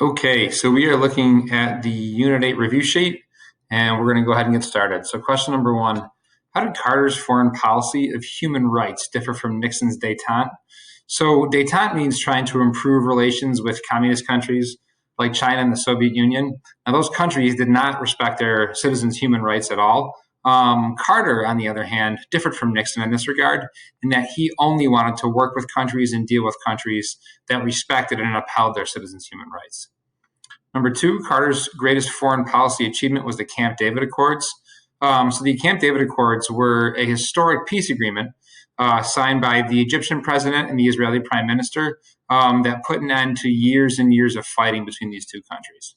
Okay, so we are looking at the Unit 8 review sheet, and we're going to go ahead and get started. So question number one, how did Carter's foreign policy of human rights differ from Nixon's détente? So détente means trying to improve relations with communist countries like China and the Soviet Union. Now, those countries did not respect their citizens' human rights at all. Carter, on the other hand, differed from Nixon in this regard, in that he only wanted to work with countries and deal with countries that respected and upheld their citizens' human rights. Number two, Carter's greatest foreign policy achievement was the Camp David Accords. So the Camp David Accords were a historic peace agreement signed by the Egyptian president and the Israeli prime minister that put an end to years and years of fighting between these two countries.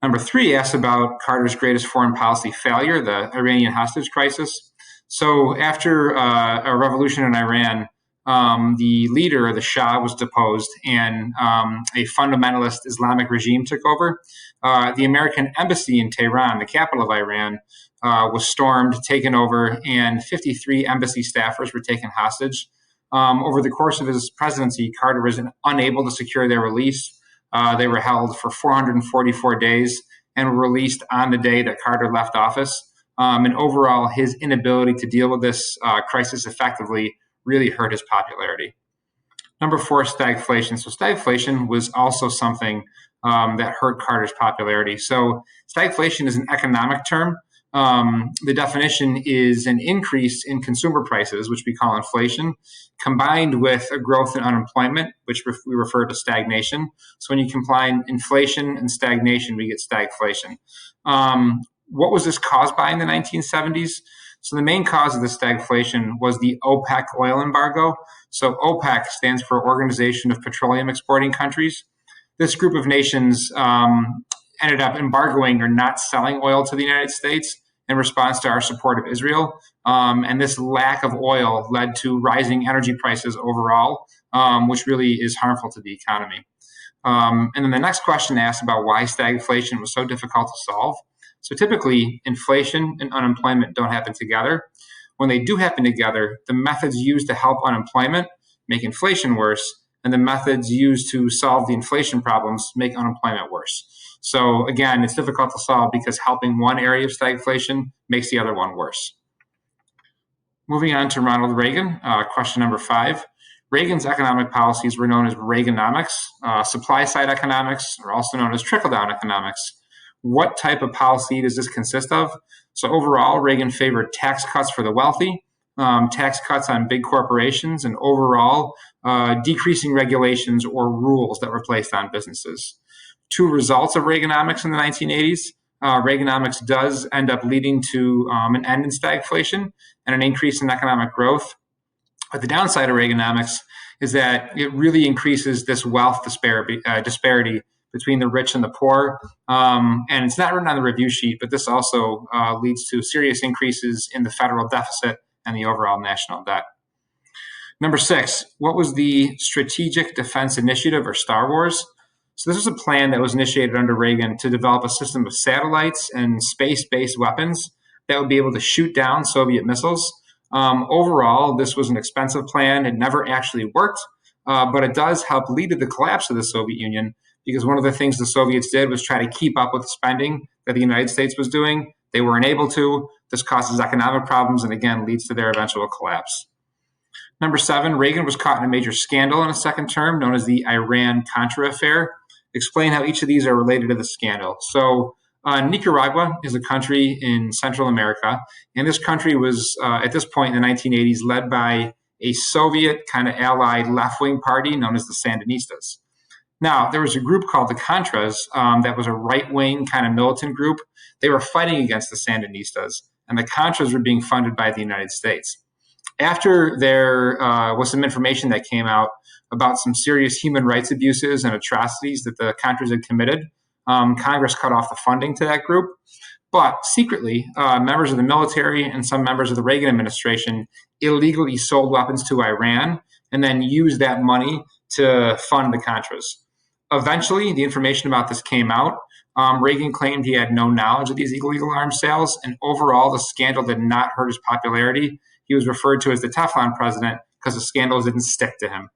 Number three asks about Carter's greatest foreign policy failure, the Iranian hostage crisis. So after a revolution in Iran, the leader, the Shah, was deposed and a fundamentalist Islamic regime took over. The American embassy in Tehran, the capital of Iran, was stormed, taken over, and 53 embassy staffers were taken hostage. Over the course of his presidency, Carter was unable to secure their release. They were held for 444 days and were released on the day that Carter left office. And overall, his inability to deal with this crisis effectively really hurt his popularity. Number four, stagflation. So stagflation was also something that hurt Carter's popularity. So stagflation is an economic term. The definition is an increase in consumer prices, which we call inflation, combined with a growth in unemployment, which we refer to stagnation. So when you combine inflation and stagnation, we get stagflation. What was this caused by in the 1970s? So the main cause of the stagflation was the OPEC oil embargo. So OPEC stands for Organization of Petroleum Exporting Countries. This group of nations ended up embargoing or not selling oil to the United States in response to our support of Israel. And this lack of oil led to rising energy prices overall, which really is harmful to the economy. And then the next question asks about why stagflation was so difficult to solve. So typically, inflation and unemployment don't happen together. When they do happen together, the methods used to help unemployment make inflation worse, and the methods used to solve the inflation problems make unemployment worse. So again, it's difficult to solve because helping one area of stagflation makes the other one worse. Moving on to Ronald Reagan, question number five. Reagan's economic policies were known as Reaganomics, supply-side economics, or also known as trickle-down economics. What type of policy does this consist of? So overall, Reagan favored tax cuts for the wealthy, tax cuts on big corporations, and overall decreasing regulations or rules that were placed on businesses. Two results of Reaganomics in the 1980s. Reaganomics does end up leading to an end in stagflation and an increase in economic growth. But the downside of Reaganomics is that it really increases this wealth disparity between the rich and the poor. And it's not written on the review sheet, but this also leads to serious increases in the federal deficit and the overall national debt. Number six, what was the Strategic Defense Initiative, or Star Wars? So this was a plan that was initiated under Reagan to develop a system of satellites and space-based weapons that would be able to shoot down Soviet missiles. Overall, this was an expensive plan. It never actually worked, but it does help lead to the collapse of the Soviet Union, because one of the things the Soviets did was try to keep up with the spending that the United States was doing. They weren't able to. This causes economic problems and, again, leads to their eventual collapse. Number seven, Reagan was caught in a major scandal in his second term known as the Iran-Contra affair. Explain how each of these are related to the scandal. So Nicaragua is a country in Central America, and this country was, at this point in the 1980s, led by a Soviet kind of allied left-wing party known as the Sandinistas. Now, there was a group called the Contras that was a right-wing kind of militant group. They were fighting against the Sandinistas, and the Contras were being funded by the United States. After there was some information that came out about some serious human rights abuses and atrocities that the Contras had committed, Congress cut off the funding to that group. But secretly, members of the military and some members of the Reagan administration illegally sold weapons to Iran and then used that money to fund the Contras. Eventually, the information about this came out. Reagan claimed he had no knowledge of these illegal arms sales, and overall, the scandal did not hurt his popularity. He was referred to as the Teflon president because the scandals didn't stick to him.